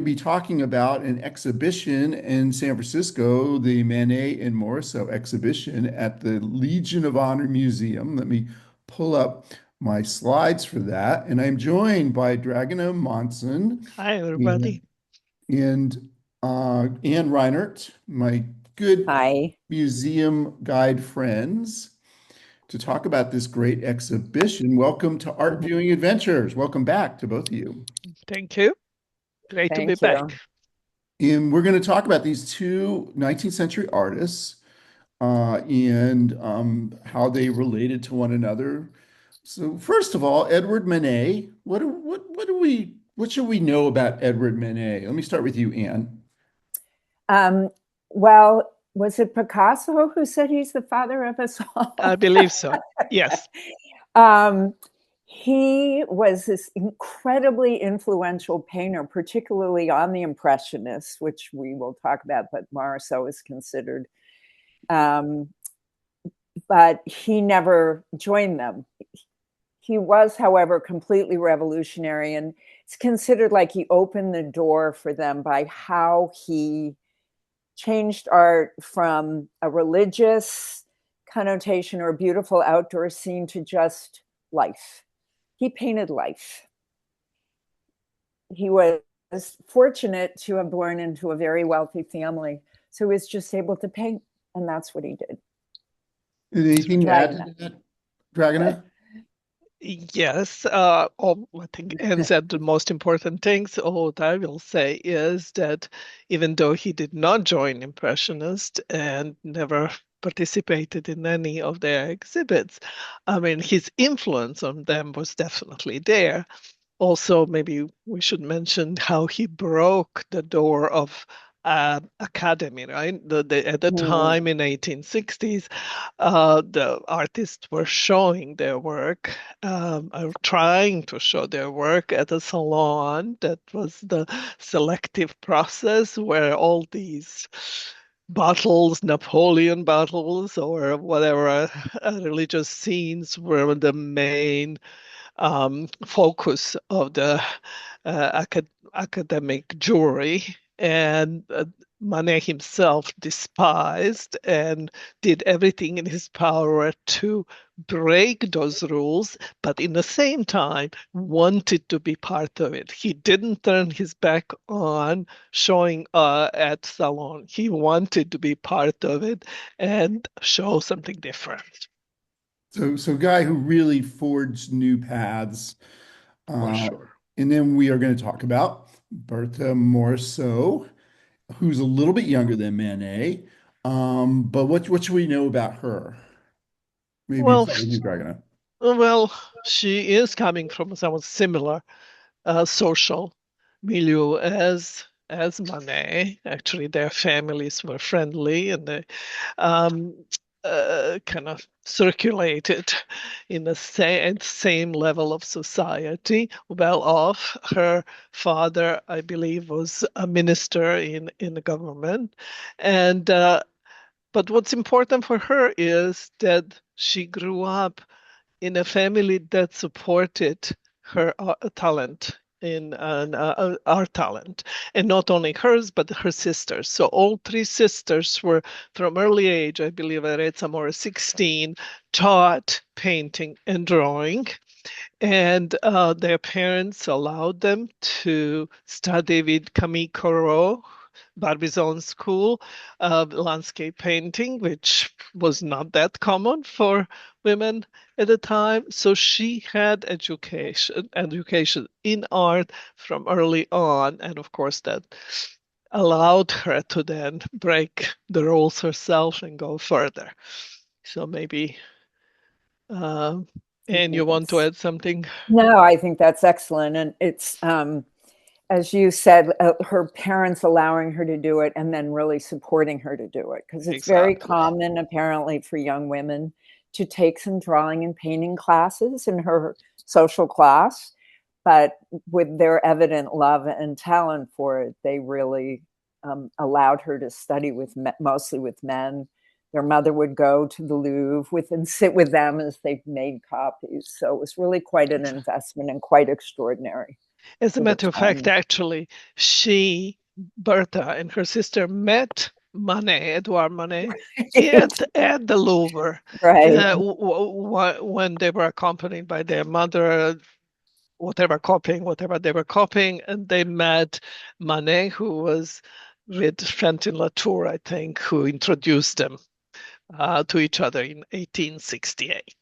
be talking about an exhibition in San Francisco, the Manet and Morisot exhibition at the Legion of Honor Museum. Let me pull up my slides for that. And I'm joined by Dragana, Monson, Hi, and, everybody. and Ann Reinert, my good Hi. museum guide friends, to talk about this great exhibition. Welcome to Art Viewing Adventures. Welcome back to both of you. Thank you. Great to be Thank back. you. And we're going to talk about these two 19th century artists and how they related to one another. So first of all, Edward Manet. What should we know about Edward Manet? Let me start with you, Anne. Um, well, was it Picasso who said he's the father of us I all? believe so. Yes. um, he was this incredibly influential painter, particularly on the Impressionists, which we will talk about, but Morisot is considered. Um, but he never joined them. He was, however, completely revolutionary, and it's considered like he opened the door for them by how he changed art from a religious connotation or a beautiful outdoor scene to just life. He painted life. He was fortunate to have born into a very wealthy family, so he was just able to paint, and that's what he did. Anything to add to Dragana. that, Dragana? Yes. I think Anne said the most important things. All what I will say is that even though he did not join Impressionist and never participated in any of their exhibits, I mean, his influence on them was definitely there. Also, maybe we should mention how he broke the door of academy, right? At the Mm. time in 1860s, the artists were showing their work, trying to show their work at a salon. That was the selective process where all these battles, Napoleon battles, or whatever religious scenes were the main focus of the academic jury. And Manet himself despised and did everything in his power to break those rules, but in the same time wanted to be part of it. He didn't turn his back on showing at Salon. He wanted to be part of it and show something different. So guy who really forged new paths. For Uh, sure. and then we are going to talk about Berthe Morisot, who's a little bit younger than Manet. But what should we know about her? Maybe Well, start with you, Dragana. well, she is coming from some similar social milieu as Manet. Actually, their families were friendly and they um, kind of circulated in the same level of society, well off. Her father, I believe, was a minister in the government, and but what's important for her is that she grew up in a family that supported her talent in art talent, and not only hers but her sisters. So all three sisters were from early age, I believe I read somewhere 16, taught painting and drawing, and their parents allowed them to study with Camille Corot, Barbizon School of landscape painting, which was not that common for women at the time. So she had education in art from early on, and of course that allowed her to then break the rules herself and go further. So maybe, uh, and you want to Yes. add something? No, I think that's excellent. And it's, as you said, her parents allowing her to do it and then really supporting her to do it. Because it's very Exactly. common, apparently, for young women to take some drawing and painting classes in her social class. But with their evident love and talent for it, they really allowed her to study with mostly with men. Their mother would go to the Louvre with and sit with them as they made copies. So it was really quite an investment and quite extraordinary. As a for the matter of fact, time. actually, Berthe and her sister met Manet, Édouard Manet, at the Louvre Right. when they were accompanied by their mother, whatever they were copying, and they met Manet, who was with Fantin Latour, I think, who introduced them to each other in 1868.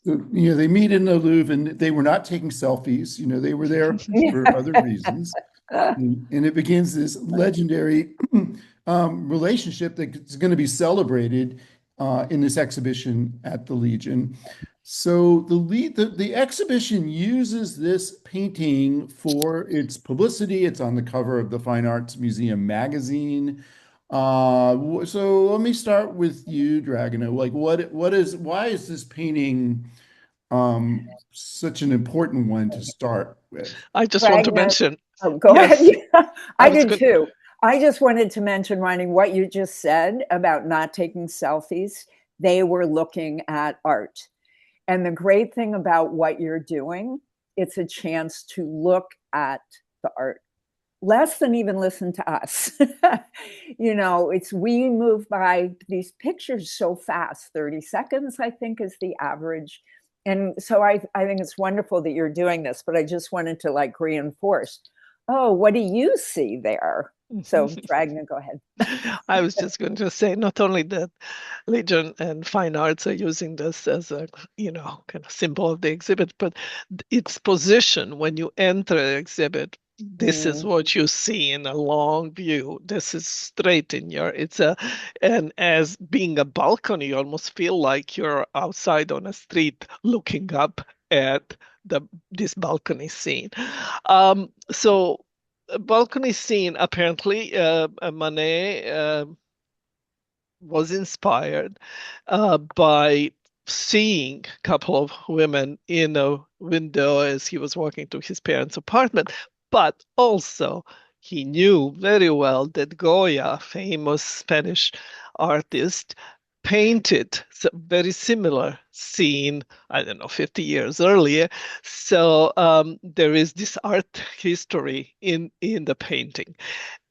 So, they meet in the Louvre and they were not taking selfies. They were there for other reasons. And it begins this legendary relationship that's going to be celebrated in this exhibition at the Legion. So the exhibition uses this painting for its publicity. It's on the cover of the Fine Arts Museum magazine. So let me start with you, Dragana. Like, why is this painting such an important one to start with? I just want to mention. Oh, go yes, ahead. I did good. too. I just wanted to mention, Ronnie, what you just said about not taking selfies. They were looking at art. And the great thing about what you're doing, it's a chance to look at the art less than even listen to us. We move by these pictures so fast. 30 seconds, I think, is the average. And so I think it's wonderful that you're doing this, but I just wanted to reinforce, oh, what do you see there? So Dragana, go ahead. I was just going to say, not only that Legion and Fine Arts are using this as a, kind of symbol of the exhibit, but its position when you enter the exhibit, this is what you see in a long view. This is straight in and as being a balcony, you almost feel like you're outside on a street looking up at this balcony scene. So balcony scene, apparently, Manet was inspired by seeing a couple of women in a window as he was walking to his parents' apartment, but also he knew very well that Goya, famous Spanish artist, painted a very similar scene, 50 years earlier. So there is this art history in the painting.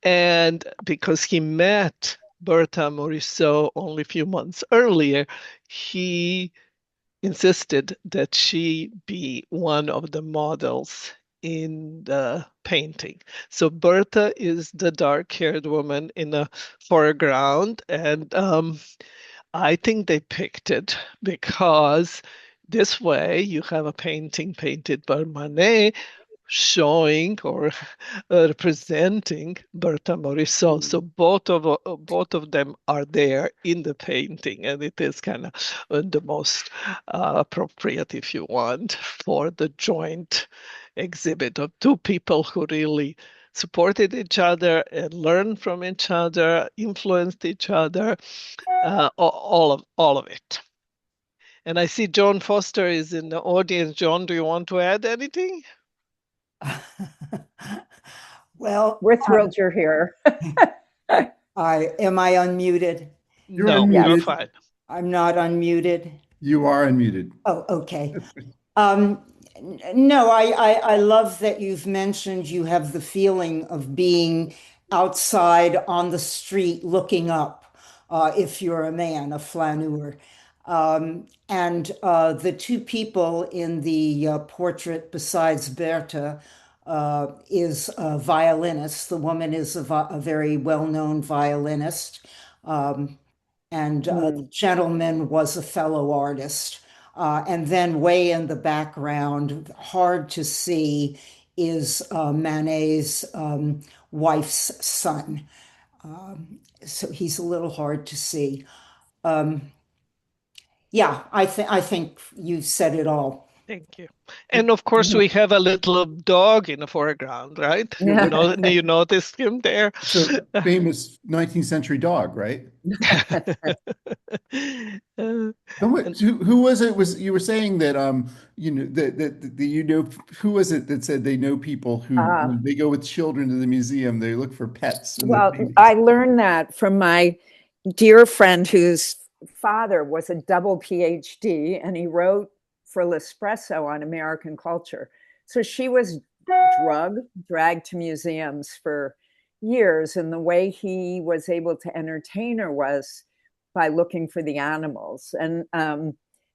And because he met Berthe Morisot only a few months earlier, he insisted that she be one of the models in the painting. So Berthe is the dark-haired woman in the foreground, and I think they picked it because this way you have a painting painted by Manet showing or representing Berthe Morisot. So both of them are there in the painting, and it is kind of the most appropriate, if you want, for the joint exhibit of two people who really supported each other and learned from each other, influenced each other, all of it. And I see John Foster is in the audience. John, do you want to add anything? Well, we're thrilled you're here. am I unmuted? No, you're fine. I'm not unmuted. You are unmuted. Oh, okay. No, I love that you've mentioned you have the feeling of being outside on the street looking up, if you're a man, a flaneur. And the two people in the portrait besides Berthe is a violinist. The woman is a very well-known violinist. And the gentleman was a fellow artist. And then way in the background, hard to see, is Manet's wife's son. So he's a little hard to see. Yeah, I think you said it all. Thank you. And of course, we have a little dog in the foreground, right? You noticed him there. It's a famous 19th century dog, right? Who was it? You were saying that who was it that said they know people who when they go with children to the museum, they look for pets? Well, I learned that from my dear friend whose father was a double PhD, and he wrote for L'Espresso on American culture. So she was dragged to museums for years. And the way he was able to entertain her was by looking for the animals. And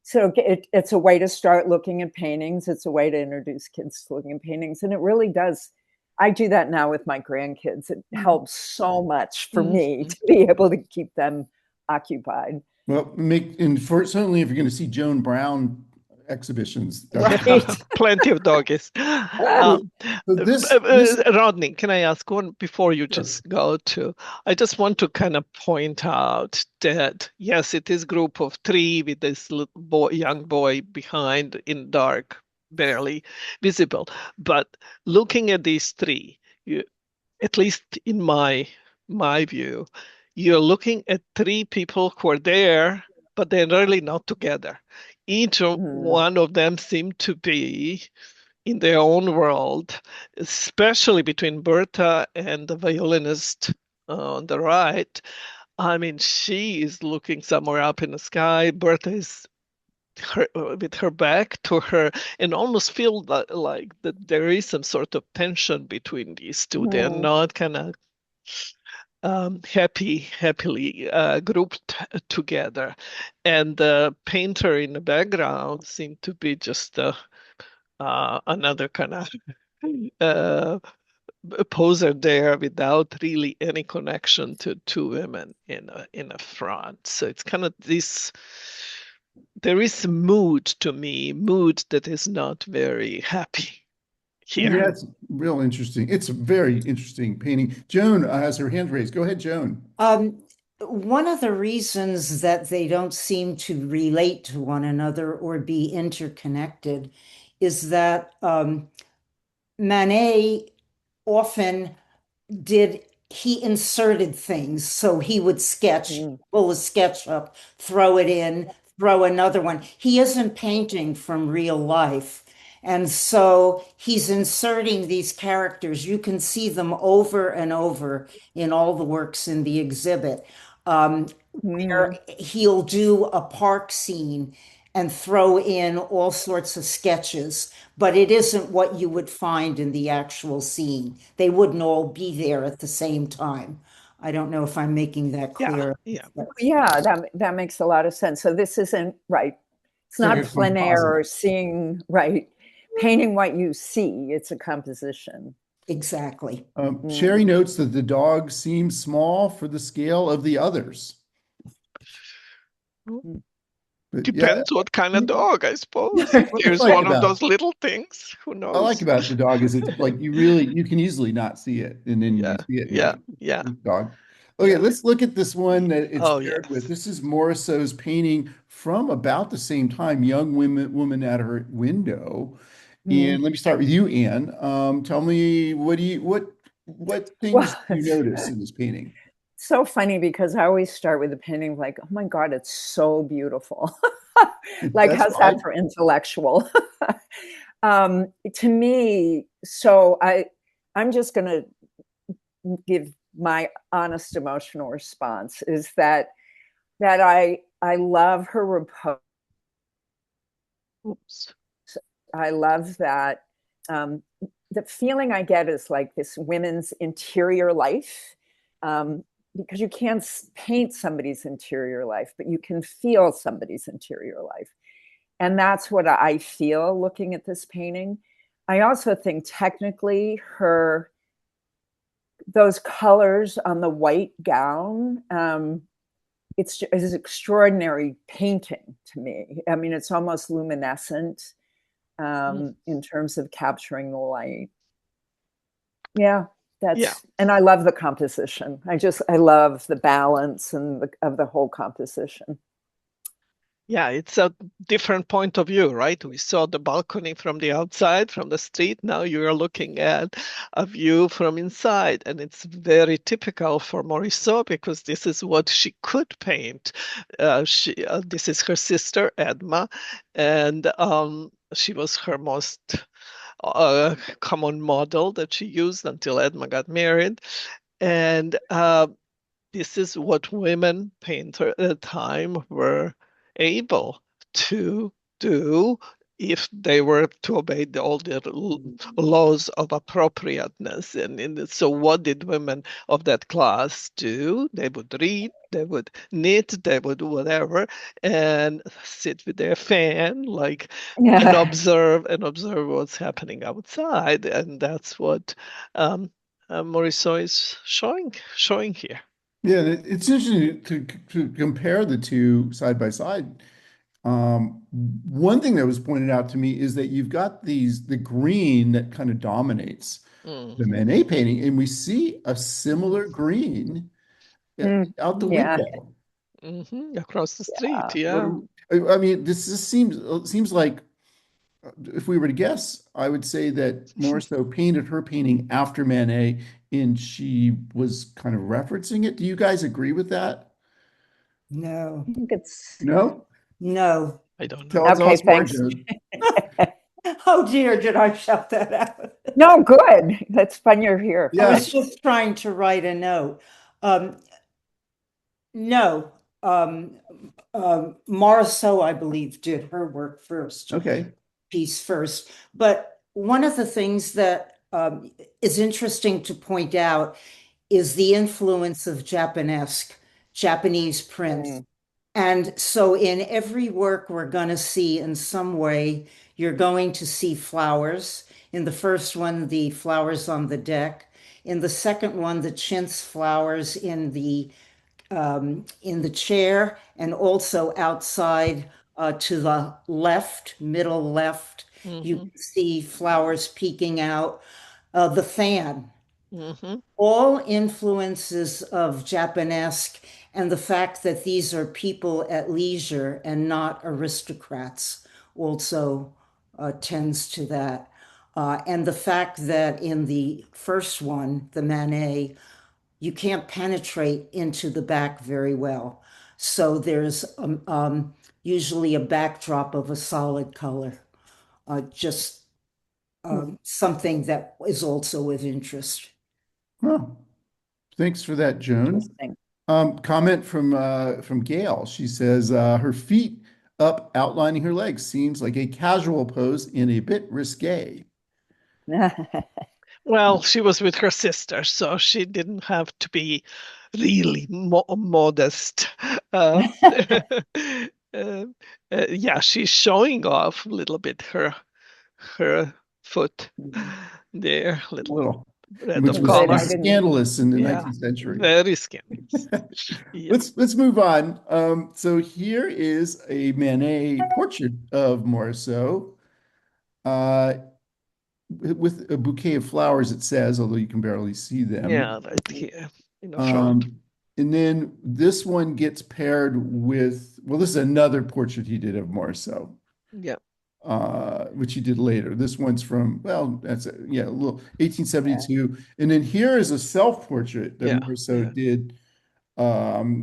so it's a way to start looking at paintings. It's a way to introduce kids to looking at paintings. And it really does. I do that now with my grandkids. It helps so much for me to be able to keep them occupied. Well, certainly if you're going to see Joan Brown exhibitions, Right. Plenty of doggies. Rodney, can I ask one before you just go to? I just want to kind of point out that yes, it is group of three with this little young boy behind in dark, barely visible. But looking at these three, at least in my view, you're looking at three people who are there, but they're really not together. Each one of them seemed to be in their own world, especially between Berthe and the violinist on the right. I mean, she is looking somewhere up in the sky. Berthe is with her back to her, and almost feel like that there is some sort of tension between these two. They're not kind of happily grouped together. And the painter in the background seemed to be just another kind of poser there without really any connection to two women in a front. So it's kind of this. There is a mood to me, mood that is not very happy here. Yeah, it's real interesting. It's a very interesting painting. Joan has her hand raised. Go ahead, Joan. One of the reasons that they don't seem to relate to one another or be interconnected is that Manet often he inserted things. So he would pull a sketch up, throw it in, throw another one. He isn't painting from real life. And so he's inserting these characters. You can see them over and over in all the works in the exhibit, where he'll do a park scene and throw in all sorts of sketches, but it isn't what you would find in the actual scene. They wouldn't all be there at the same time. I don't know if I'm making that clear. Yeah, that makes a lot of sense. So this isn't right. It's not plein air or seeing, right, painting what you see. It's a composition. Exactly. Sherry notes that the dog seems small for the scale of the others. Depends what kind of dog, I suppose. There's one of those little things. Who knows? I like about the dog is it's like you can easily not see it, and then you see it. Yeah. Dog. Okay, let's look at this one that it's paired with. This is Morisot's painting from about the same time, young woman at her window. And let me start with you, Anne. Tell me what things do you notice in this painting? So funny because I always start with a painting like, oh my God, it's so beautiful. Like, how's that for intellectual? To me, so I'm just going to give my honest emotional response is that I love her repose. I love that. The feeling I get is like this women's interior life. Because you can't paint somebody's interior life, but you can feel somebody's interior life. And that's what I feel looking at this painting. I also think technically those colors on the white gown, it's extraordinary painting to me. I mean, it's almost luminescent in terms of capturing the light. Yeah. And I love the composition. I love the balance of the whole composition. Yeah, it's a different point of view, right? We saw the balcony from the outside, from the street. Now you are looking at a view from inside, and it's very typical for Morisot because this is what she could paint. This is her sister Edma, and she was her most common model that she used until Edma got married. And this is what women painters at the time were able to do if they were to obey all the laws of appropriateness. And so what did women of that class do? They would read, they would knit, they would do whatever, and sit with their fan, like, and observe what's happening outside. And that's what Morisot is showing here. Yeah, it's interesting to compare the two side by side. One thing that was pointed out to me is that you've got the green that kind of dominates the Manet painting, and we see a similar green out the Yeah. window. Across the street, yeah. I mean, this seems like, if we were to guess, I would say that Morisot painted her painting after Manet, and she was kind of referencing it. Do you guys agree with that? No. I think it's No? No. I don't know. Tell us Okay, more, thanks. Joan. Oh dear, did I shout that out? no good. That's fun you're here. I Yeah. was just trying to write a note. No. Morisot, I believe, did her work first. Okay. Piece first. But one of the things that is interesting to point out is the influence of Japanese prints. And so in every work we're going to see in some way, you're going to see flowers. In the first one, the flowers on the deck. In the second one, the chintz flowers in the chair, and also outside to the left, middle left, you can see flowers peeking out. The fan. All influences of Japanesque, and the fact that these are people at leisure and not aristocrats also tends to that. And the fact that in the first one, the Manet, you can't penetrate into the back very well. So there's usually a backdrop of a solid color, just something that is also of interest. Oh, thanks for that, Joan. Comment from Gail. She says her feet up, outlining her legs, seems like a casual pose and a bit risque. Well, she was with her sister, so she didn't have to be really modest. Yeah, she's showing off a little bit her foot there, little red Which of was color. scandalous in the Yeah, 19th century. very scandalous. Yeah. Let's move on. So here is a Manet portrait of Morisot, with a bouquet of flowers, it says, although you can barely see them. Yeah, right here in the front. And then this one gets paired with, well, this is another portrait he did of Morisot. Yeah. Which he did later. This one's from, well, that's a little 1872. And then here is a self-portrait that Morisot did,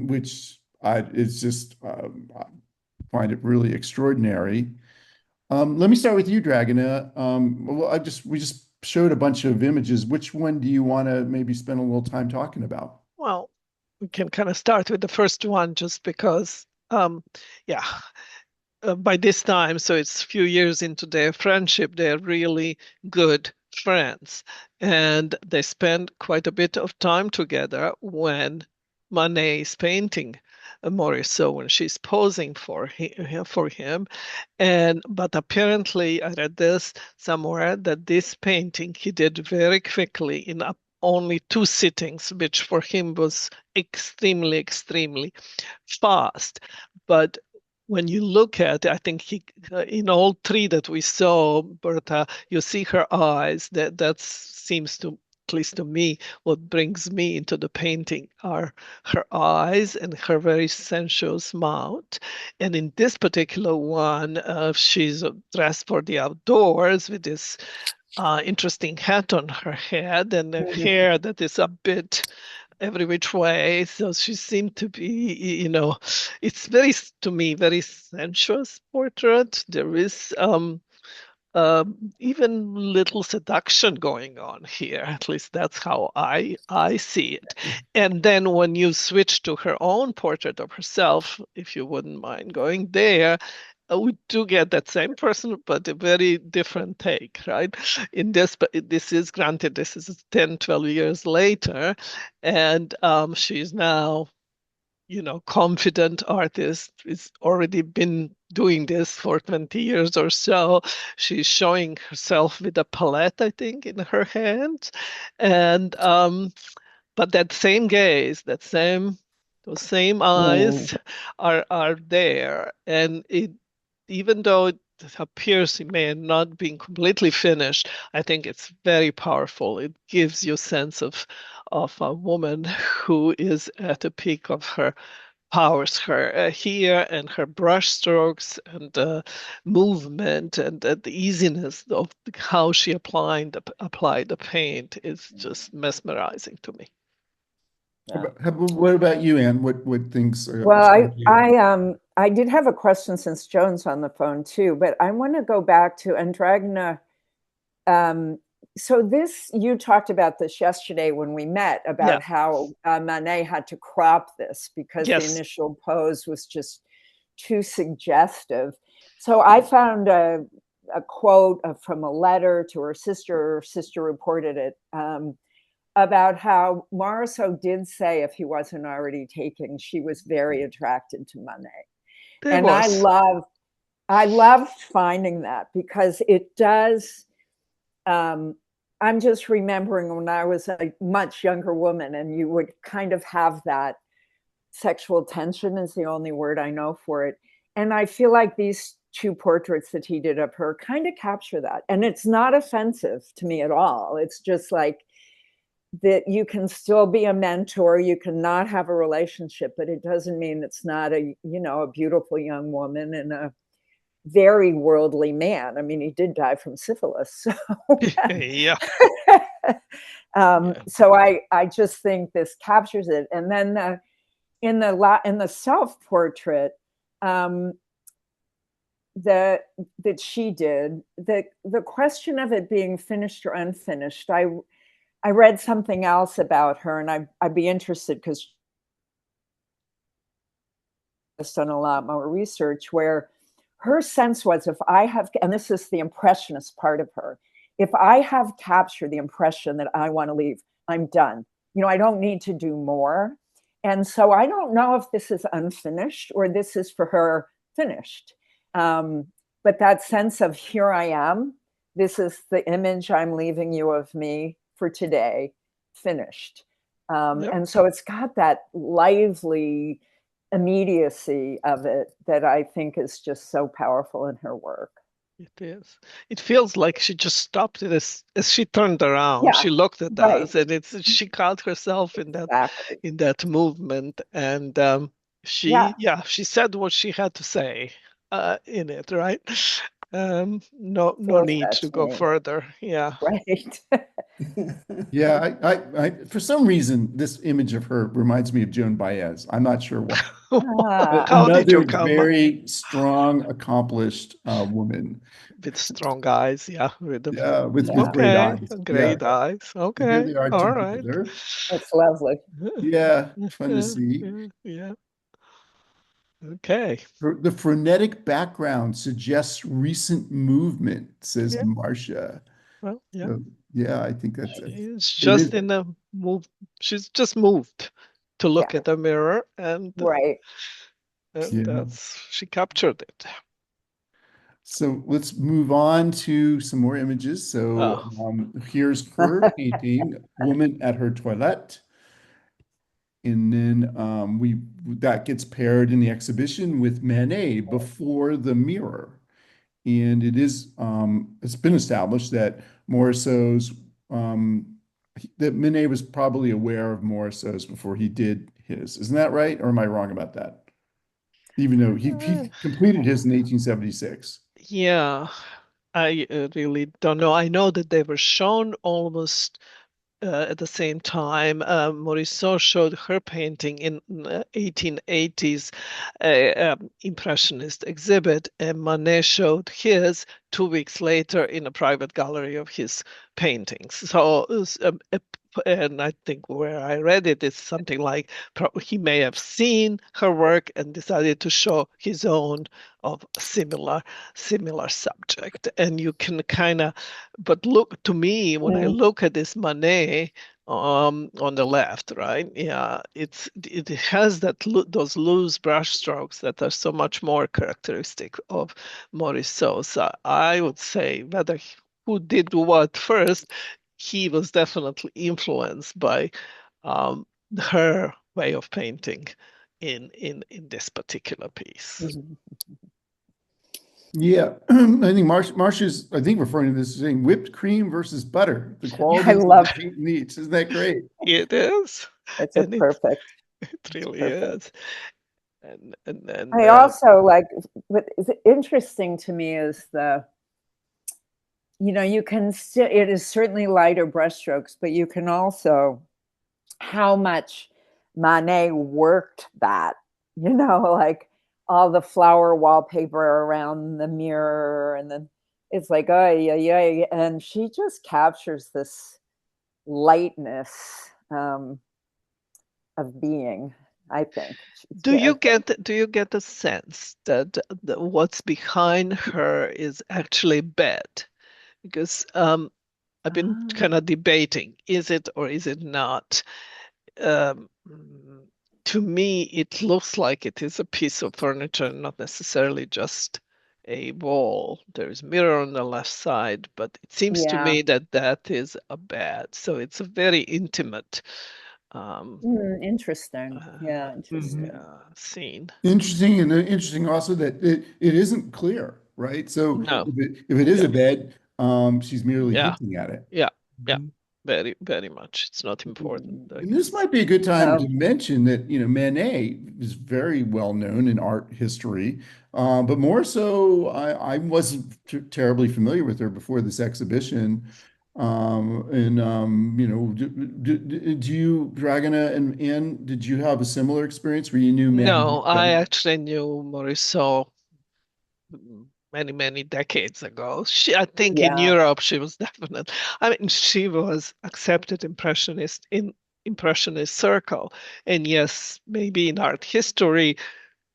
which it's just, I find it really extraordinary. Let me start with you, Dragana. Well, we just showed a bunch of images. Which one do you want to maybe spend a little time talking about? Well, we can kind of start with the first one just because, by this time, so it's a few years into their friendship, they're really good friends. And they spend quite a bit of time together when Manet is painting Morisot, when she's posing for him. But apparently, I read this somewhere, that this painting he did very quickly in only 2 sittings, which for him was extremely, extremely fast. But when you look at it, I think he, in all 3 that we saw, Bertha, you see her eyes. That seems to, at least to me, what brings me into the painting are her eyes and her very sensuous mouth. And in this particular one, she's dressed for the outdoors with this interesting hat on her head and a hair that is a bit every which way. So she seemed to be, it's very, to me, very sensuous portrait. There is even little seduction going on here. At least that's how I see it. And then when you switch to her own portrait of herself, if you wouldn't mind going there, we do get that same person, but a very different take, right? In this, but this is granted, this is 10, 12 years later, and she's now, confident artist. Is already been doing this for 20 years or so. She's showing herself with a palette, I think, in her hand, and but that same gaze, those same eyes are there, and even though it appears it may not be completely finished, I think it's very powerful. It gives you a sense of a woman who is at the peak of her powers, her hair and her brush strokes and movement and the easiness of how she applied the paint is just mesmerizing to me. Yeah. What about you, Anne? What things are Well, you? I did have a question since Joan's on the phone too, but I want to go back to Dragana. So you talked about this yesterday when we met about how Manet had to crop this because the initial pose was just too suggestive. So I found a quote from a letter to her sister. Her sister reported it. About how Morisot did say, if he wasn't already taken, she was very attracted to Manet. I loved finding that because it does. I'm just remembering when I was a much younger woman, and you would kind of have that sexual tension is the only word I know for it. And I feel like these two portraits that he did of her kind of capture that. And it's not offensive to me at all. It's just like, that you can still be a mentor, you can not have a relationship, but it doesn't mean it's not a beautiful young woman and a very worldly man. I mean, he did die from syphilis. So, so I just think this captures it. And then in the self-portrait that she did, the question of it being finished or unfinished, I read something else about her, and I'd be interested because I've done a lot more research, where her sense was, if I have, and this is the impressionist part of her, if I have captured the impression that I want to leave, I'm done. I don't need to do more. And so I don't know if this is unfinished or this is for her finished. But that sense of, here I am, this is the image I'm leaving you of me for today, finished. And so it's got that lively immediacy of it that I think is just so powerful in her work. It is. It feels like she just stopped it as she turned around. She looked at us, and she caught herself in that movement, and she said what she had to say in it, right? No need to go further. Yeah. Right. Yeah, I for some reason this image of her reminds me of Joan Baez. I'm not sure why. How did you come? Very strong, accomplished woman with strong eyes. With great eyes. Great eyes. Okay. Here they are All together. right. That's lovely. Yeah, fun to see. Yeah. Okay. The frenetic background suggests recent movement, says Marcia. Well, yeah. So, yeah, I think that's it's just in a move. She's just moved to look at the mirror, and she captured it. So let's move on to some more images. So here's her painting, Woman at Her Toilette. And then that gets paired in the exhibition with Manet Before the Mirror. And it's been established that that Manet was probably aware of Morisot's before he did his. Isn't that right? Or am I wrong about that? Even though he completed his in 1876. Yeah, I really don't know. I know that they were shown almost at the same time. Morisot showed her painting in 1880s Impressionist exhibit, and Manet showed his 2 weeks later in a private gallery of his paintings. So and I think where I read it is something like he may have seen her work and decided to show his own of similar subject. And you can kind of, but look to me when I look at this Manet on the left, right? Yeah, it has those loose brush strokes that are so much more characteristic of Morisot. So I would say whether who did what first, he was definitely influenced by her way of painting in this particular piece. Yeah, I think Marcia's, I think, referring to this as saying whipped cream versus butter, the I qualities of love the paint needs. Isn't that great? It is, it's and perfect. it really Perfect. is. And then I also like what is interesting to me is you can still, it is certainly lighter brushstrokes, but you can also, how much Manet worked that, like all the flower wallpaper around the mirror. And then it's like, oh, yeah. And she just captures this lightness of being, I think. do you get the sense that what's behind her is actually bad? Because I've been kind of debating, is it or is it not? To me, it looks like it is a piece of furniture, not necessarily just a wall. There is a mirror on the left side, but it seems to me that is a bed. So it's a very intimate interesting. Interesting. scene. Interesting, and interesting also that it isn't clear, right? So No. if it is a bed, she's merely hinting at it. Yeah. Very, very much. It's not important. And this might be a good time to mention that, Manet is very well known in art history, but more so, I wasn't terribly familiar with her before this exhibition. Do you, Dragana and Anne, did you have a similar experience where you knew Manet No, I better? actually knew Morisot many, many decades ago. I think in Europe she was definitely, I mean, she was accepted impressionist circle. And yes, maybe in art history,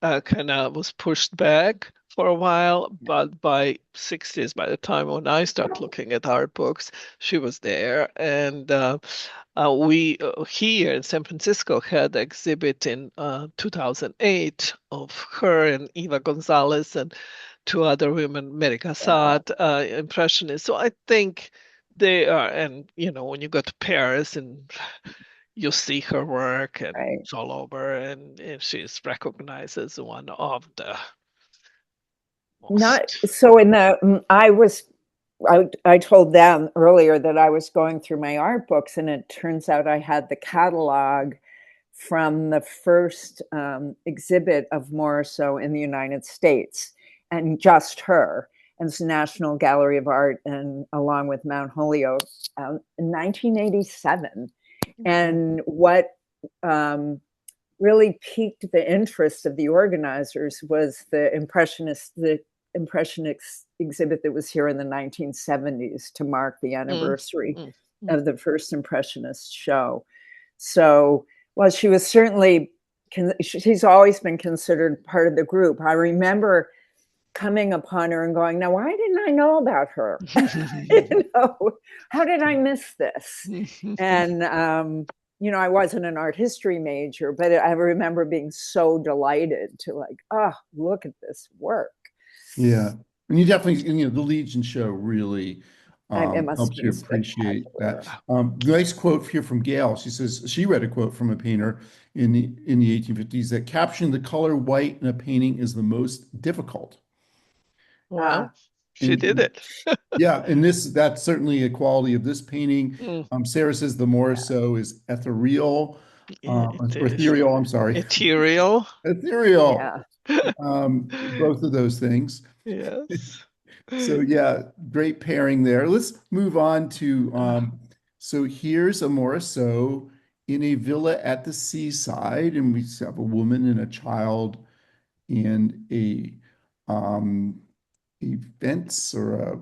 kind of was pushed back for a while, but by 60s, by the time when I start looking at art books, she was there. And we here in San Francisco had an exhibit in 2008 of her and Eva Gonzalez and two other women, Mary Cassatt, impressionists. So I think they are, and when you go to Paris and you see her work and it's all over, and she's recognized as one of the most. Not so in the I told them earlier that I was going through my art books, and it turns out I had the catalog from the first exhibit of Morisot in the United States, and just her. And it's the National Gallery of Art, and along with Mount Holyoke, in 1987. And what really piqued the interest of the organizers was the Impressionist exhibit that was here in the 1970s to mark the anniversary of the first Impressionist show. So, well, she was certainly, she's always been considered part of the group. I remember coming upon her and going, now, why didn't I know about her? How did I miss this? And, I wasn't an art history major, but I remember being so delighted to look at this work. Yeah. And you definitely, the Legion show really helps you appreciate that. Nice quote here from Gail. She says she read a quote from a painter in the 1850s that capturing the color white in a painting is the most difficult. Well, she did it. Yeah, and that's certainly a quality of this painting. Sarah says the Morisot is ethereal, ethereal, I'm sorry. Ethereal. Ethereal. Yeah. Both of those things. Yes. So yeah, great pairing there. Let's move on to so here's a Morisot in a villa at the seaside, and we have a woman and a child and a fence or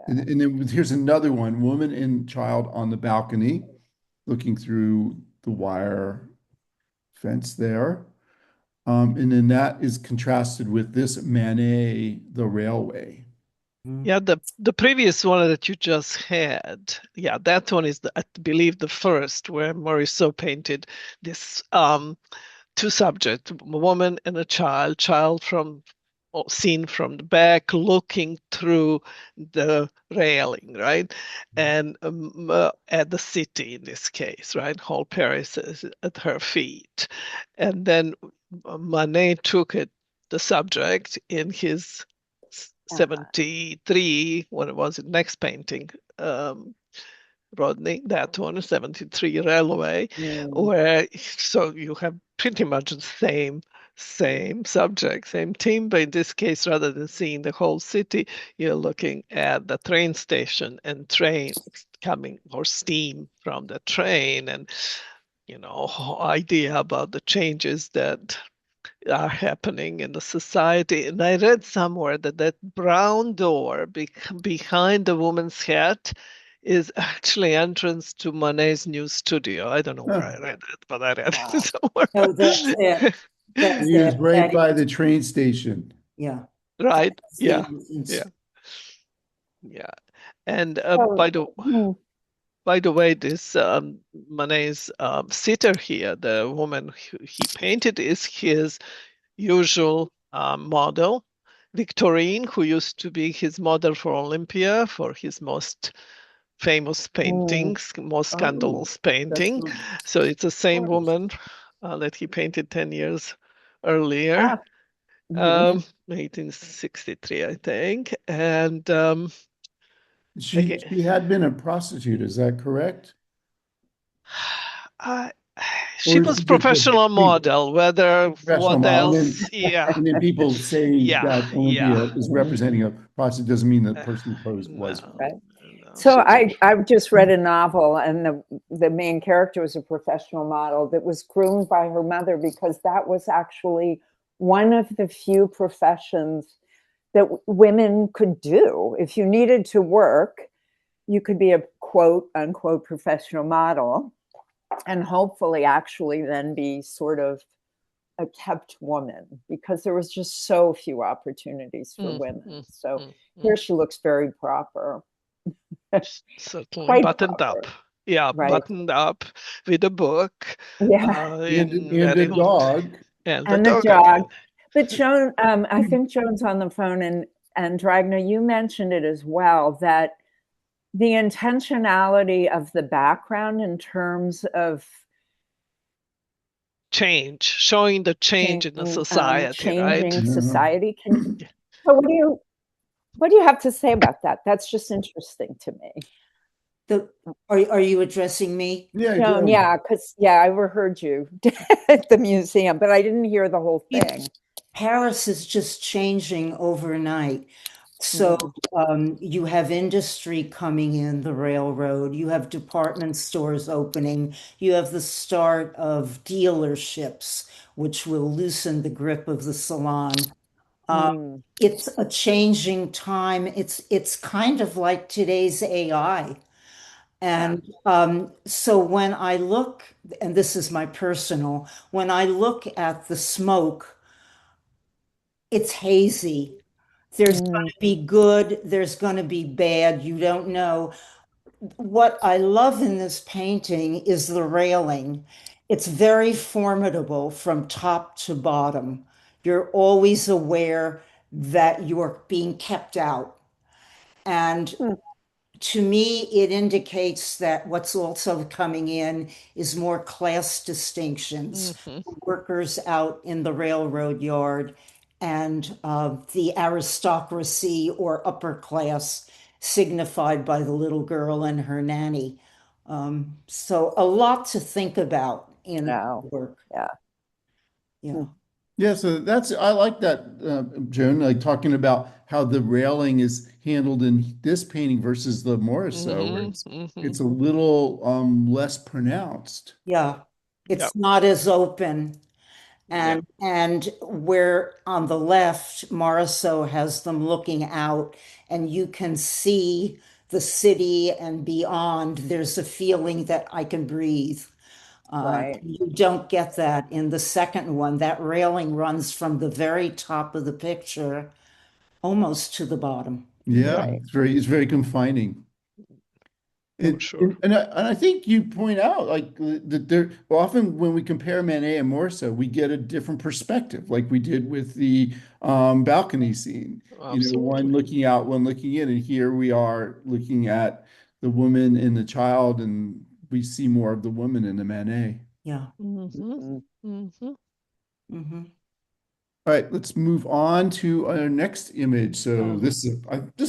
And then here's another one, woman and child on the balcony, looking through the wire fence there. And then that is contrasted with this Manet, the railway. Yeah, the previous one that you just had, yeah, that one is I believe the first where Morisot painted this two subjects, a woman and a child from seen from the back, looking through the railing, right? And at the city in this case, right? Whole Paris is at her feet. And then Manet took the subject in his 73, what it was, the next painting, Rodney, that one, 73 Railway, where so you have pretty much the same subject, same theme, but in this case, rather than seeing the whole city, you're looking at the train station and train coming or steam from the train, and idea about the changes that are happening in the society. And I read somewhere that brown door behind the woman's head is actually entrance to Monet's new studio. I don't know where I read it, but I read it somewhere. So that's it. That's He was it. right by the train station. Yeah. Right. That's the Yeah. entrance. Yeah. Yeah. And So, by the way, this Manet's sitter here, the woman he painted, is his usual model, Victorine, who used to be his model for Olympia for his most famous paintings, most scandalous painting. So it's the same woman that he painted 10 years earlier, 1863, I think. And She had been a prostitute, is that correct? she Or is was she just professional model, whether professional what model? else, yeah. And then people say that Olympia is representing a prostitute doesn't mean the person who posed was. Right. No, So I've just read a novel, and the main character was a professional model that was groomed by her mother, because that was actually one of the few professions that women could do. If you needed to work, you could be a quote unquote professional model, and hopefully actually then be sort of a kept woman, because there was just so few opportunities for women. So here she looks very proper. Certainly Quite buttoned proper. up. Yeah, Right. buttoned up with a book. Yeah. And a dog. And the dog. But Joan, I think Joan's on the phone, and Dragana, you mentioned it as well, that the intentionality of the background in terms of change, showing the change in the society, changing right? society. So what do you have to say about that? That's just interesting to me. Are you addressing me? Yeah, Joan, yeah, because I overheard you at the museum, but I didn't hear the whole thing. Paris is just changing overnight. So you have industry coming in, the railroad, you have department stores opening, you have the start of dealerships, which will loosen the grip of the salon. It's a changing time. It's kind of like today's AI. And so when I look, and this is my personal, when I look at the smoke, it's hazy. There's going to be good, there's going to be bad, you don't know. What I love in this painting is the railing. It's very formidable from top to bottom. You're always aware that you're being kept out. And to me, it indicates that what's also coming in is more class distinctions. Workers out in the railroad yard and the aristocracy or upper class signified by the little girl and her nanny. So a lot to think about in work. Yeah. Yeah, so I like that, Joan, like talking about how the railing is handled in this painting versus the Morisot, where it's a little less pronounced. Yeah, it's not as open. And where on the left, Morisot has them looking out, and you can see the city and beyond. There's a feeling that I can breathe. Right. You don't get that in the second one. That railing runs from the very top of the picture almost to the bottom. Yeah, Right. it's very confining. For sure. And I think you point out like that there often when we compare Manet and Morso, we get a different perspective, like we did with the balcony scene. You know, one Absolutely. looking out, one looking in, and here we are looking at the woman and the child, and we see more of the woman in the Manet. Yeah. Mm-hmm. Mm-hmm. Mm-hmm. All right, let's move on to our next image. So this is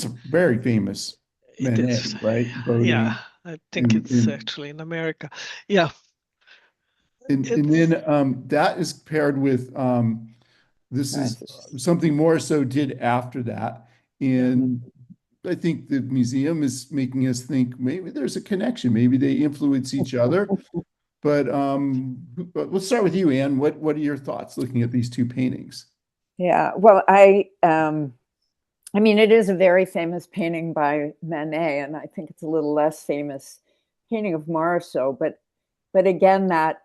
a very famous It Manet, is. right? Yeah, Boating I think it's in actually in America. Yeah, and it's then that is paired with this Right. is something more so did after that. And I think the museum is making us think maybe there's a connection. Maybe they influence each other. But let's start with you, Anne. What are your thoughts looking at these two paintings? Yeah. Well, I mean, it is a very famous painting by Manet, and I think it's a little less famous painting of Morisot. But again, that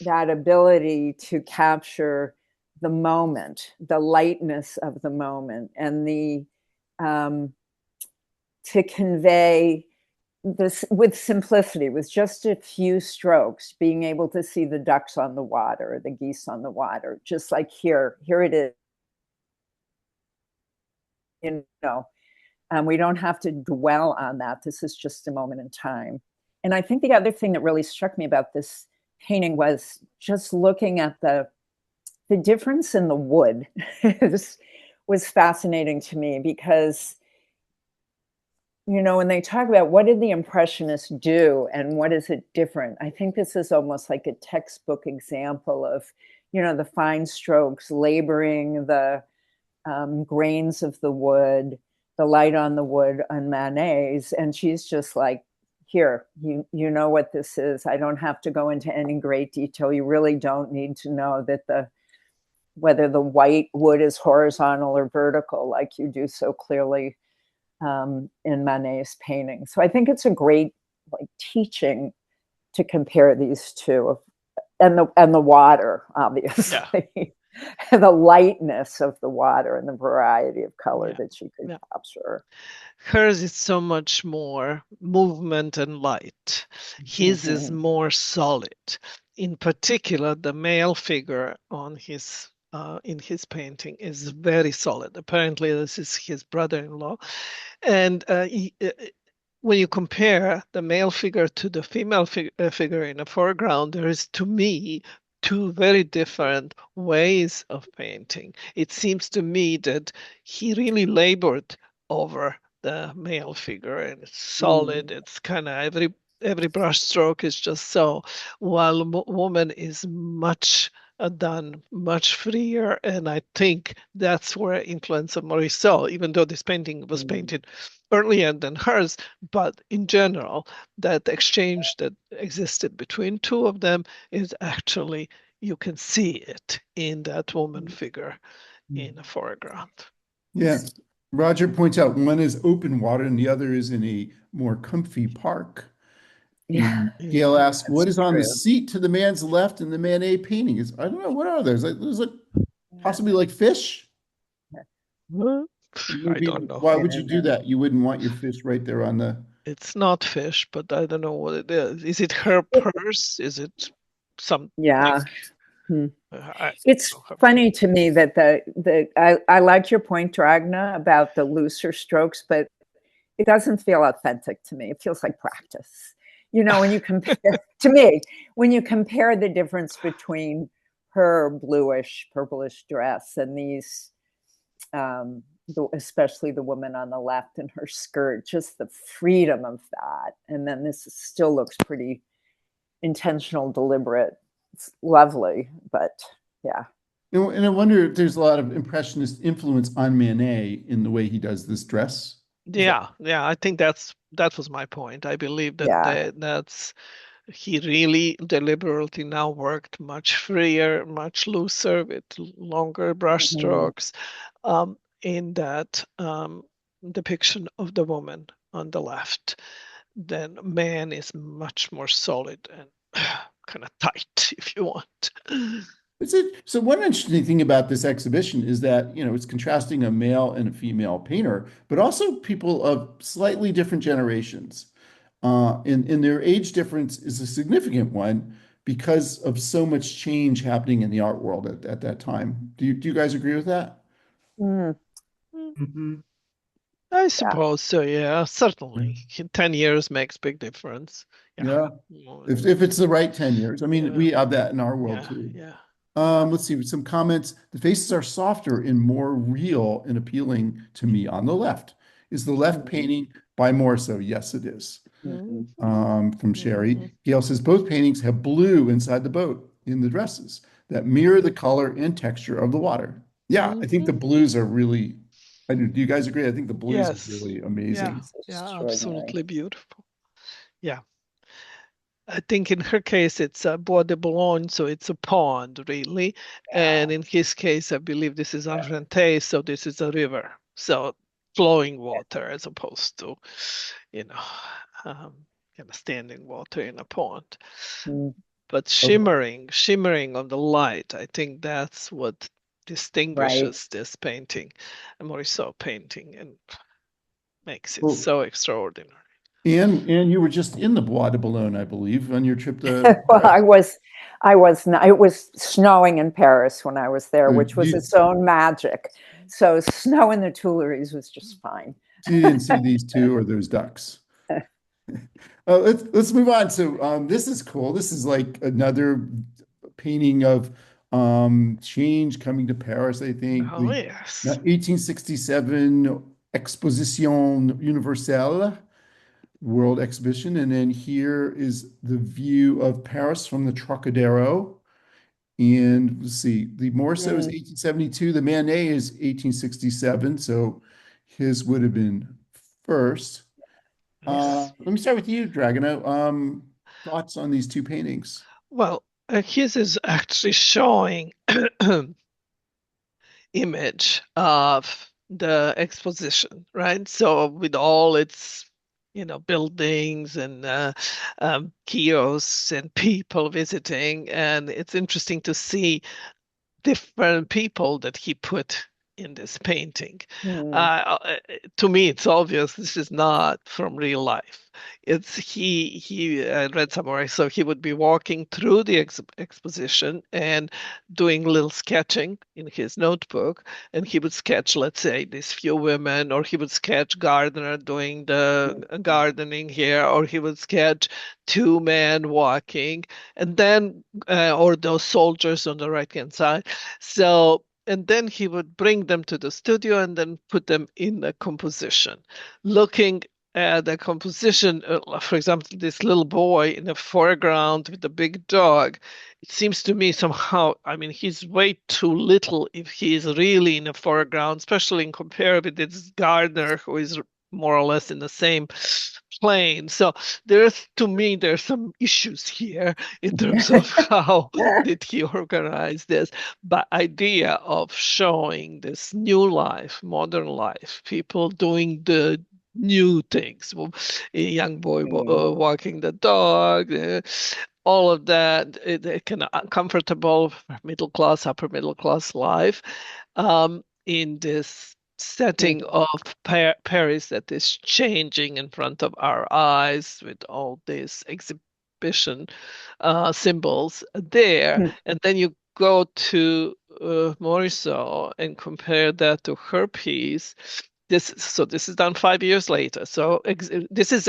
ability to capture the moment, the lightness of the moment, and the to convey this with simplicity, with just a few strokes, being able to see the ducks on the water, the geese on the water, just like here it is. You know, we don't have to dwell on that. This is just a moment in time. And I think the other thing that really struck me about this painting was just looking at the difference in the wood. This was fascinating to me because, you know, when they talk about what did the Impressionists do and what is it different, I think this is almost like a textbook example of, you know, the fine strokes, laboring the grains of the wood, the light on the wood on Manet's, and she's just like, here, you know what this is. I don't have to go into any great detail. You really don't need to know that whether the white wood is horizontal or vertical, like you do so clearly in Manet's painting. So I think it's a great like teaching to compare these two, and the water, obviously. Yeah. The lightness of the water and the variety of color that she could capture. Hers is so much more movement and light. His is more solid. In particular, the male figure on his in his painting is very solid. Apparently, this is his brother-in-law, and when you compare the male figure to the female figure in the foreground, there is, to me, two very different ways of painting. It seems to me that he really labored over the male figure, and it's solid. It's kind of every brush stroke is just so, while woman is much done much freer, and I think that's where influence of Morisot, even though this painting was painted earlier than hers, but in general, that exchange that existed between two of them is actually, you can see it in that woman figure in the foreground. Yeah. Roger points out one is open water and the other is in a more comfy park. Yeah. Gail asks, what is on the seat to the man's left in the Manet painting? I don't know, what are those? There's like possibly like fish? I don't know. Why would you do that? You wouldn't want your fish right there on the... It's not fish, but I don't know what it is. Is it her purse? Is it some... Yeah. It's funny to me that I like your point, Dragana, about the looser strokes, but it doesn't feel authentic to me. It feels like practice. You know, when you compare, to me, when you compare the difference between her bluish, purplish dress and these, especially the woman on the left in her skirt, just the freedom of that. And then this still looks pretty intentional, deliberate. It's lovely, but yeah. And I wonder if there's a lot of Impressionist influence on Manet in the way he does this dress. Yeah, I think that was my point. I believe that that's he really deliberately now worked much freer, much looser, with longer brush strokes in that depiction of the woman on the left. Then man is much more solid and kind of tight, if you want. So one interesting thing about this exhibition is that, it's contrasting a male and a female painter, but also people of slightly different generations. And their age difference is a significant one because of so much change happening in the art world at that time. Do you guys agree with that? Mm, Mhm. I yeah. suppose so, yeah, certainly. 10 years makes big difference. Yeah. Yeah. If it's the right 10 years. I mean, Yeah. we have that in our world Yeah, too. yeah. Let's see, some comments. The faces are softer and more real and appealing to me on the left. Is the left painting by Morisot? Yes, it is. Mhm. From Sherry. Gail says both paintings have blue inside the boat in the dresses that mirror the color and texture of the water. Yeah, I think the blues are really, do you guys agree? I think the blues are Yes. really Yeah, amazing. It's yeah, extraordinary. absolutely beautiful. Yeah. I think in her case it's a Bois de Boulogne, so it's a pond, really. And in his case, I believe this is Argenteuil, so this is a river. So flowing water as opposed to, you know, kind of standing water in a pond. Mm. But shimmering on the light, I think that's what distinguishes this painting, a Morisot painting, and makes it Well, so extraordinary. and you were just in the Bois de Boulogne, I believe, on your trip to Well, Paris. I was not, it was snowing in Paris when I was there, So which was you, its own magic. So snow in the Tuileries was just fine. so you didn't see these two or those ducks. Let's move on. So this is cool. This is like another painting of change coming to Paris, I think. Oh, The yes. 1867 Exposition Universelle World Exhibition. And then here is the view of Paris from the Trocadero. And let's see, the Morisot is 1872, the Manet is 1867. So his would have been first. Yes. Let me start with you, Dragana. Thoughts on these two paintings? Well, his is actually showing image of the exposition, right? So with all its, buildings and kiosks and people visiting, and it's interesting to see different people that he put in this painting. To me, it's obvious this is not from real life. It's he read somewhere, so he would be walking through the exposition and doing little sketching in his notebook, and he would sketch, let's say, these few women, or he would sketch gardener doing the gardening here, or he would sketch two men walking, and then or those soldiers on the right hand side. So, and then he would bring them to the studio and then put them in a composition. Looking at the composition, for example, this little boy in the foreground with the big dog, it seems to me somehow, I mean, he's way too little if he's really in the foreground, especially in compare with this gardener who is more or less in the same plane. So to me, there's some issues here in terms of how did he organize this. But idea of showing this new life, modern life, people doing the new things, a young boy walking the dog, all of that, it kind of comfortable middle class, upper middle class life in this setting of Paris that is changing in front of our eyes with all these exhibition symbols there. And then you go to Morisot and compare that to her piece. This is done 5 years later. So this is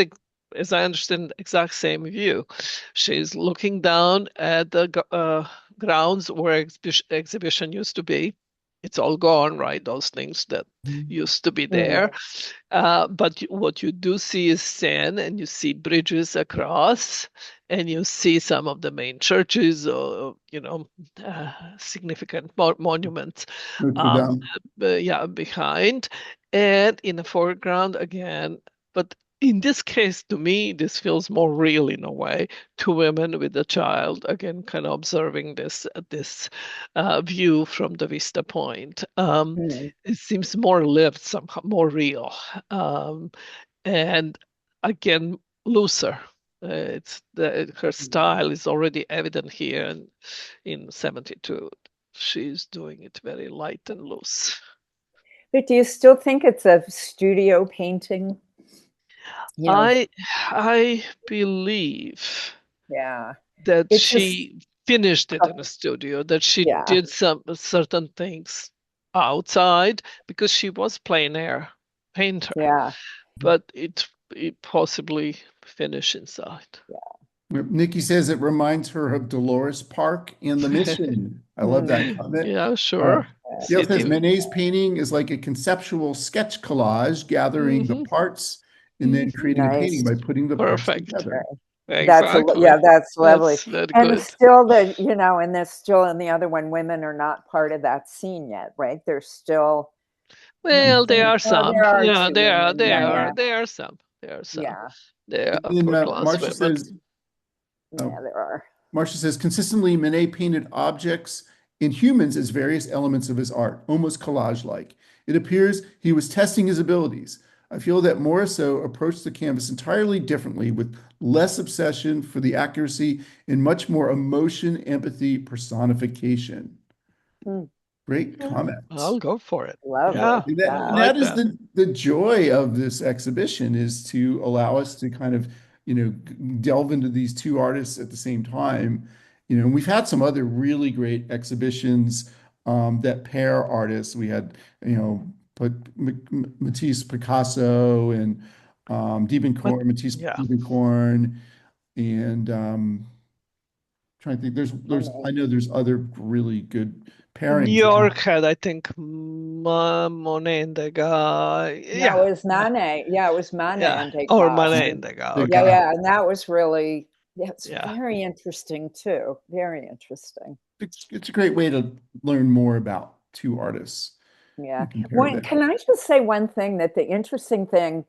as I understand, the exact same view. She's looking down at the grounds where exhibition used to be. It's all gone, right? Those things that used to be there. But what you do see is sand, and you see bridges across, and you see some of the main churches, or significant monuments, Notre Dame. behind, and in the foreground again. But in this case, to me, this feels more real in a way. Two women with a child, again, kind of observing this view from the vista point. Mm. It seems more lived, somehow more real, and again, looser. Her style is already evident here, and in 72, she's doing it very light and loose. But do you still think it's a studio painting? You know, I believe yeah. that It's just, she finished it in a studio, that she yeah, did some certain things outside because she was plein air painter, yeah, but it possibly finished inside. Nikki says it reminds her of Dolores Park in The Mission. I love that Mm. comment. Yeah, sure. Gail says City. Manet's painting is like a conceptual sketch collage, gathering the Hmm. parts and then creating a painting Nice. by putting the parts Perfect. together. Exactly. That's lovely. That's very And good. still and there's still in the other one, women are not part of that scene yet, right? They're still, Well, there are well, some. there are Yeah, two women. Yeah, there are some. There are some. yeah, There are And then upper class Marcia women. says, yeah, there are. Marcia says, consistently, Manet painted objects and humans as various elements of his art, almost collage-like. It appears he was testing his abilities. I feel that Morisot approached the canvas entirely differently, with less obsession for the accuracy and much more emotion, empathy, personification. Hmm. Great I'll comments. go for it. Lovely. Yeah, And I Yeah. like that is that. the joy of this exhibition, is to allow us to kind of, delve into these two artists at the same time. And we've had some other really great exhibitions that pair artists. We had, Matisse Picasso and But Matisse yeah, Diebenkorn, and trying to think. I know there's other really good New pairings. York had, I think, Monet and Degas. No, Yeah, it was Manet. Yeah, it was Manet yeah, and or Degas. Monet and Degas. The Yeah, Okay, guy. yeah, and that was really, that's yeah. very interesting too. Very interesting. It's a great way to learn more about two artists Yeah. and compare them. Can I just say one thing, that the interesting thing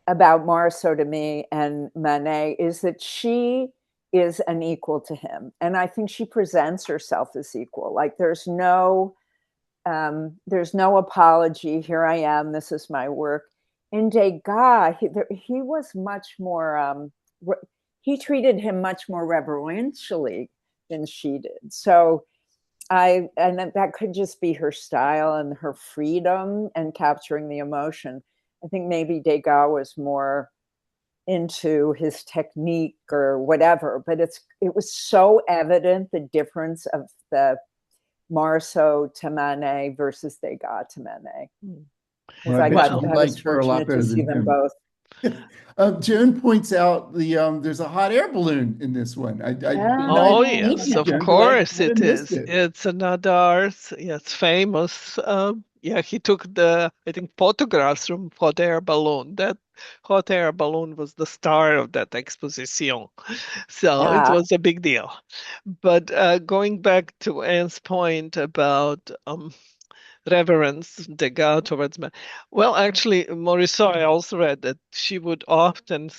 about Morisot to me and Manet is that she is an equal to him. And I think she presents herself as equal. Like there's no apology. Here I am. This is my work. In Degas, he was much more. He treated him much more reverentially than she did. So and that could just be her style and her freedom and capturing the emotion. I think maybe Degas was more into his technique or whatever, but it was so evident, the difference of the Morisot to Manet versus Degas to Manet. Well, Because I bet you Well, he I was liked her a lot fortunate better to see than them him. both. Joan points out there's a hot air balloon in this one. I did not oh even yes, notice, of Joan, but I course kind of it missed is. it. It's another, yes, famous. Yeah, he took I think, photographs from hot air balloon. That hot air balloon was the star of that exposition, so it Ah, was a big deal. But going back to Anne's point about reverence, Degas towards man. Well, actually, Morisot, I also read that she would often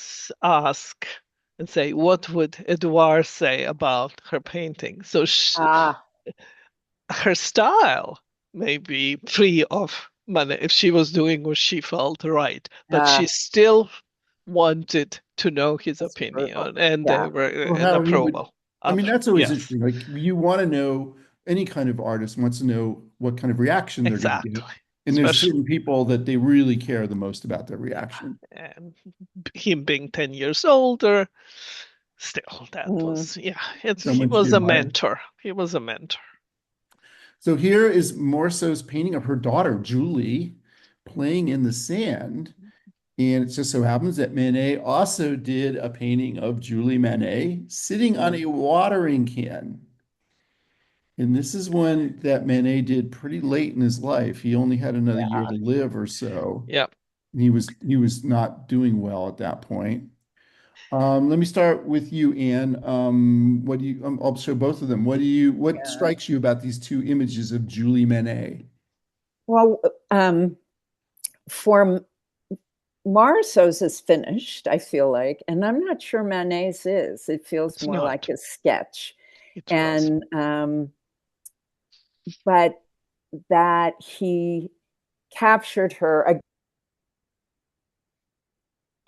ask and say, "What would Édouard say about her painting?" So ah, her style may be free of Manet if she was doing what she felt right, but she ah, still wanted to know his that's brutal. opinion and Yeah. Or and how he would, approval I of mean, it. that's always Yes, interesting. Like, you want to know, any kind of artist wants to know what kind of reaction they're going to exactly. get. And there's Especially certain people that they really care the most about their reaction. and him being 10 years older, still, that Mm, was, yeah, So he much to was a admire. mentor. He was a mentor. So here is Morisot's painting of her daughter, Julie, playing in the sand. And it just so happens that Manet also did a painting of Julie Manet sitting on mm, a watering can. And this is one that Manet did pretty late in his life. He only had another year yeah. to live or so. Yeah. And he was not doing well at that point. Let me start with you, Anne. What do you? I'll show both of them. What Yeah. strikes you about these two images of Julie Manet? Well, for Marceau's is finished, I feel like, and I'm not sure Manet's is. It feels It's more like not. a sketch. It was. And but that he captured her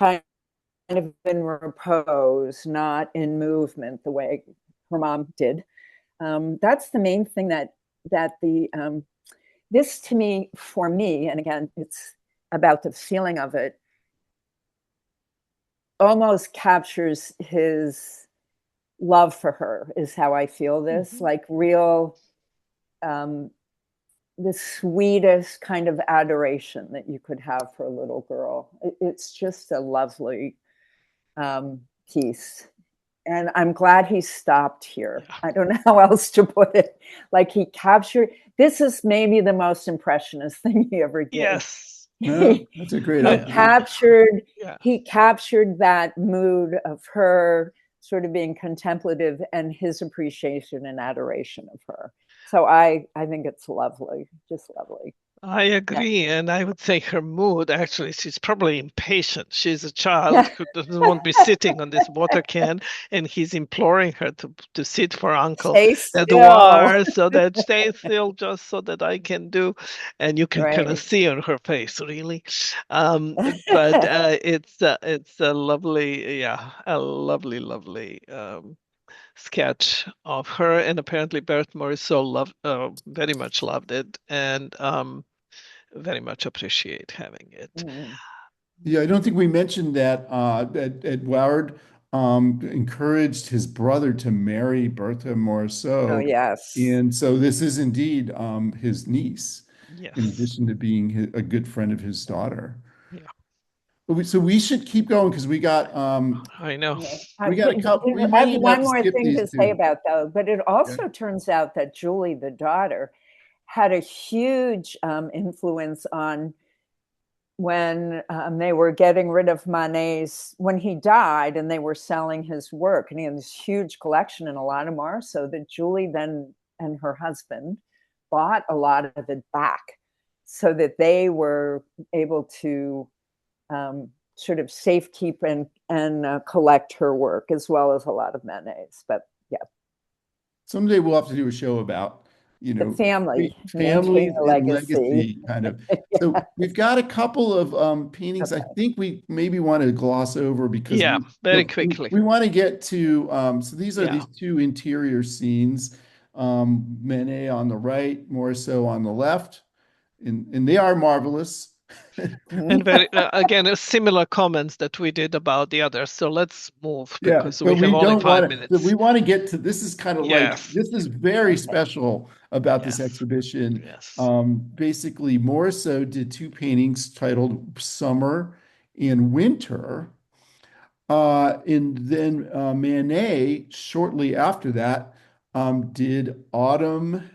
kind of in repose, not in movement, the way her mom did. That's the main thing that the this to me, for me, and again, it's about the feeling of it, almost captures his love for her, is how I feel this, like real, the sweetest kind of adoration that you could have for a little girl. It's just a lovely piece. And I'm glad he stopped here. Yeah. I don't know how else to put it. Like he captured, this is maybe the most impressionist thing he ever did. Yes. No, that's a great he idea. captured Yeah. he captured that mood of her sort of being contemplative and his appreciation and adoration of her. So I think it's lovely, just lovely. I agree, and I would say her mood, actually, she's probably impatient. She's a child who doesn't want to be sitting on this water can, and he's imploring her to sit for Uncle Stay still. Edouard, so that stay still, just so that I can do. And you can kind of Right. see on her face, really. But it's a lovely, yeah, a lovely sketch of her, and apparently Berthe Morisot very much loved it, and very much appreciate having it. Yeah, I don't think we mentioned that Edouard encouraged his brother to marry Berthe Oh Morisot. yes. And so this is indeed his niece, in Yes. addition to being a good friend of his daughter. Yeah, So we should keep going because I know. we got a couple. We I may have even have one to more skip thing these to say two. about though, but it Yeah. also turns out that Julie, the daughter, had a huge influence on when they were getting rid of Manet's, when he died and they were selling his work, and he had this huge collection and a lot of more, so that Julie then and her husband bought a lot of it back so that they were able to sort of safekeep and collect her work as well as a lot of Manet's. But yeah, Someday we'll have to do a show about, the family, maintaining families the and legacy. legacy kind of. So we've got a couple of paintings I Okay. think we maybe want to gloss over because Yeah, very quickly. we want to get to so these are Yeah. these two interior scenes, Manet on the right, Morisot on the left, and they are marvelous. And very again, similar comments that we did about the others. So let's move Yeah, because but we have we only don't 5 want to. minutes. We want to get to this. Is kind of like Yes. this is very special about this Yes. exhibition. Yes. Basically, Morisot did two paintings titled "Summer" and "Winter," and then Manet shortly after that did "Autumn"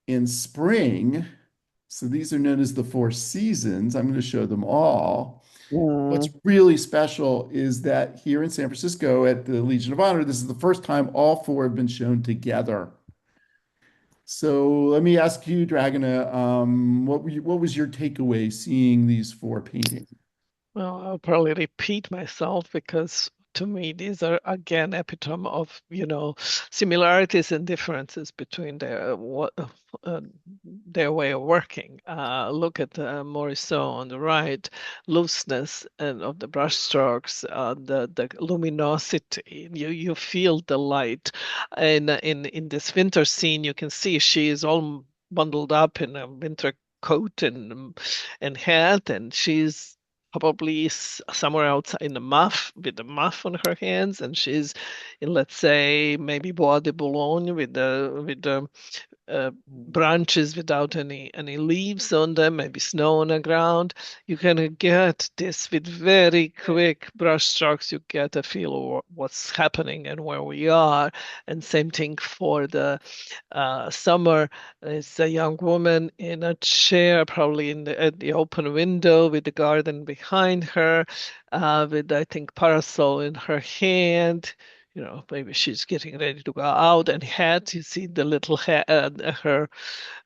and "Spring." So these are known as the four seasons. I'm going to show them all. What's really special is that here in San Francisco at the Legion of Honor, this is the first time all four have been shown together. So let me ask you, Dragana, what was your takeaway seeing these four paintings? Well, I'll probably repeat myself because to me these are again epitome of similarities and differences between their way of working. Look at Morisot on the right, looseness and of the brushstrokes, the luminosity. You feel the light, and in this winter scene, you can see she is all bundled up in a winter coat and hat, and she's probably somewhere else in the muff with the muff on her hands, and she's in, let's say, maybe Bois de Boulogne with the branches without any leaves on them, maybe snow on the ground. You can get this with very quick brush strokes. You get a feel of what's happening and where we are. And same thing for the summer. It's a young woman in a chair, probably at the open window with the garden behind her, with, I think, parasol in her hand. Maybe she's getting ready to go out, and hat, you see the little hat, her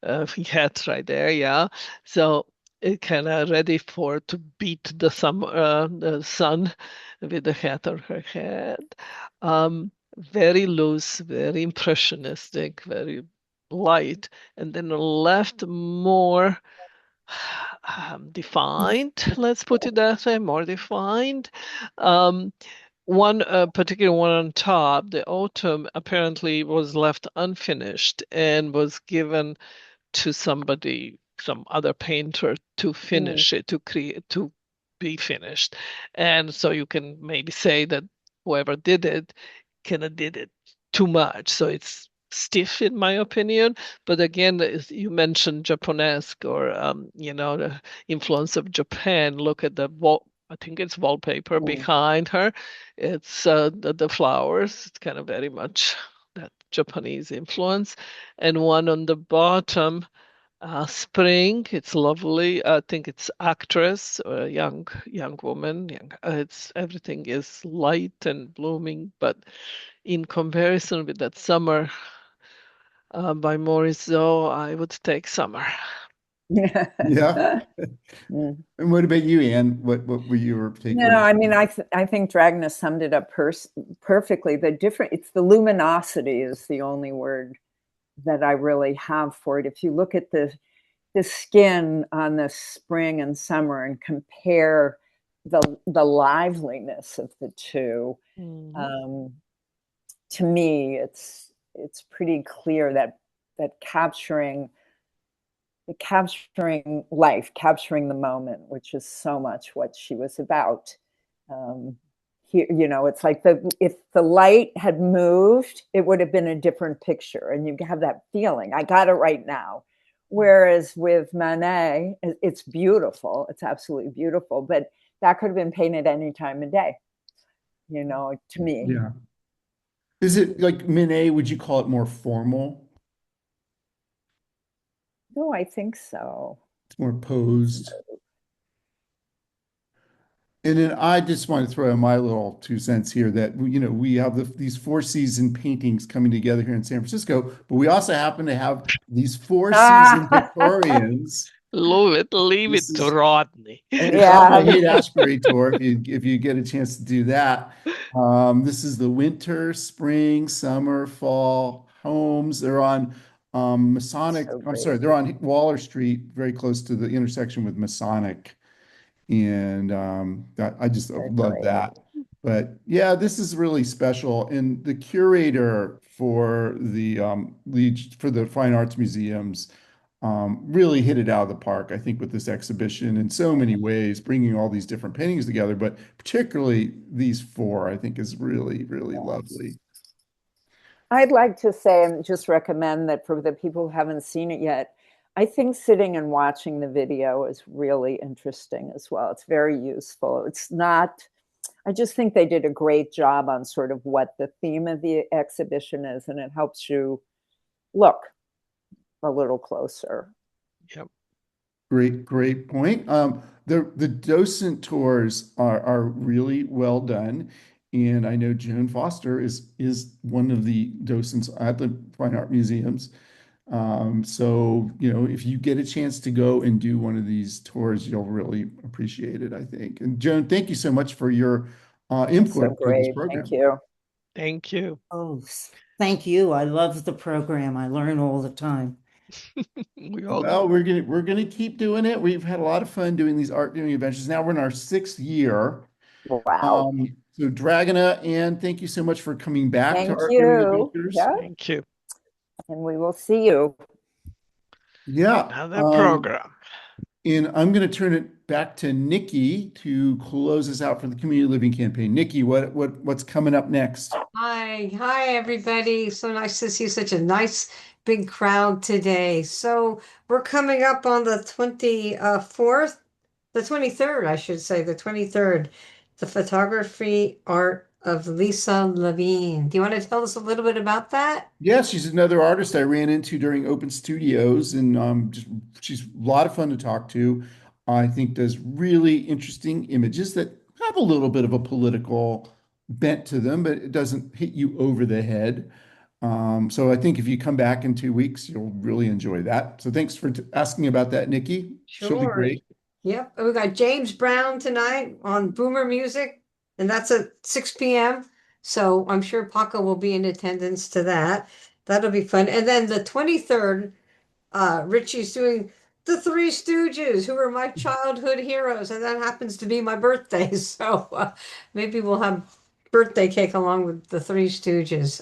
hat right there. Yeah. So kind of ready to beat the sun with the hat on her head. Very loose, very impressionistic, very light, and then left more defined, let's put it that way, more defined. One particular one on top, the autumn, apparently was left unfinished and was given to somebody, some other painter, to finish it, to create, to be finished. And so you can maybe say that whoever did it kind of did it too much. So it's stiff, in my opinion. But again, you mentioned Japonesque, or the influence of Japan. Look at the I think it's wallpaper behind her. It's the flowers. It's kind of very much that Japanese influence. And one on the bottom, spring. It's lovely. I think it's actress or a young woman. It's everything is light and blooming, but in comparison with that summer by Morisot, I would take summer. Yeah. And what about you, Anne? What were your takeaways? No, I mean, I think Dragana summed it up perfectly. It's the luminosity is the only word that I really have for it. If you look at the skin on the spring and summer and compare the liveliness of the two, to me, it's pretty clear that capturing life, capturing the moment, which is so much what she was about. Here, it's like if the light had moved, it would have been a different picture, and you have that feeling. I got it right now. Whereas with Manet, it's beautiful. It's absolutely beautiful, but that could have been painted any time of day, to me. Yeah. Is it like Manet? Would you call it more formal? No, I think so. It's more posed. And then I just want to throw in my little 2 cents here that we have these four-season paintings coming together here in San Francisco, but we also happen to have these four-season Victorians. Leave it to Rodney. Yeah. I hate Ashbury tour if you get a chance to do that. This is the winter, spring, summer, fall homes. They're on Masonic. So I'm sorry, they're on Waller Street, very close to the intersection with Masonic. And I just love that. But yeah, this is really special. And the curator for the Fine Arts Museums really hit it out of the park, I think, with this exhibition in so many ways, bringing all these different paintings together, but particularly these four, I think, is really, really lovely. I'd like to say and just recommend that for the people who haven't seen it yet, I think sitting and watching the video is really interesting as well. It's very useful. It's not, I just think they did a great job on sort of what the theme of the exhibition is, and it helps you look a little closer. Yep. Great point. The docent tours are really well done. And I know Joan Foster is one of the docents at the Fine Art Museums. So, if you get a chance to go and do one of these tours, you'll really appreciate it, I think. And Joan, thank you so much for your input for this program. Thank you. Thank you. Oh, thank you. I love the program. I learn all the time. Well, we're gonna keep doing it. We've had a lot of fun doing these art doing adventures. Now we're in our 6th year. Wow. So Dragana, Anne, thank you so much for coming back to Art Doing Adventures. Yeah. Thank you. And we will see you. Yeah. Another program. And I'm going to turn it back to Nikki to close us out for the community living campaign. Nikki, what's coming up next? Hi, everybody. So nice to see such a nice big crowd today. So we're coming up on the 24th, the 23rd, I should say, the 23rd, the photography art of Lisa Levine. Do you want to tell us a little bit about that? Yes, she's another artist I ran into during Open Studios, and she's a lot of fun to talk to. I think does really interesting images that have a little bit of a political bent to them, but it doesn't hit you over the head. So I think if you come back in 2 weeks, you'll really enjoy that. So thanks for asking about that, Nikki. She'll be Sure. great. Yep. And we got James Brown tonight on Boomer Music, and that's at 6 p.m. So I'm sure Paco will be in attendance to that. That'll be fun. And then the 23rd, Richie's doing the Three Stooges, who were my childhood heroes, and that happens to be my birthday. So maybe we'll have birthday cake along with the Three Stooges.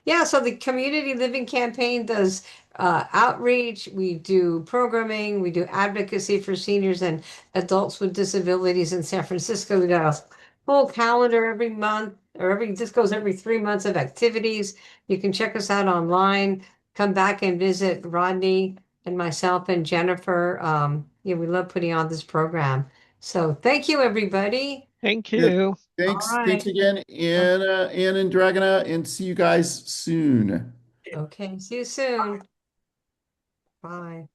Yeah, so the Community Living Campaign does outreach, we do programming, we do advocacy for seniors and adults with disabilities in San Francisco. We got a full calendar every month, or this goes every 3 months of activities. You can check us out online. Come back and visit Rodney and myself and Jennifer. Yeah, we love putting on this program. So thank you, everybody. Thank Yeah, you. thanks. All Thanks right. again, Anna, Ann and Dragana, and see you guys soon. Okay, see you soon. Bye.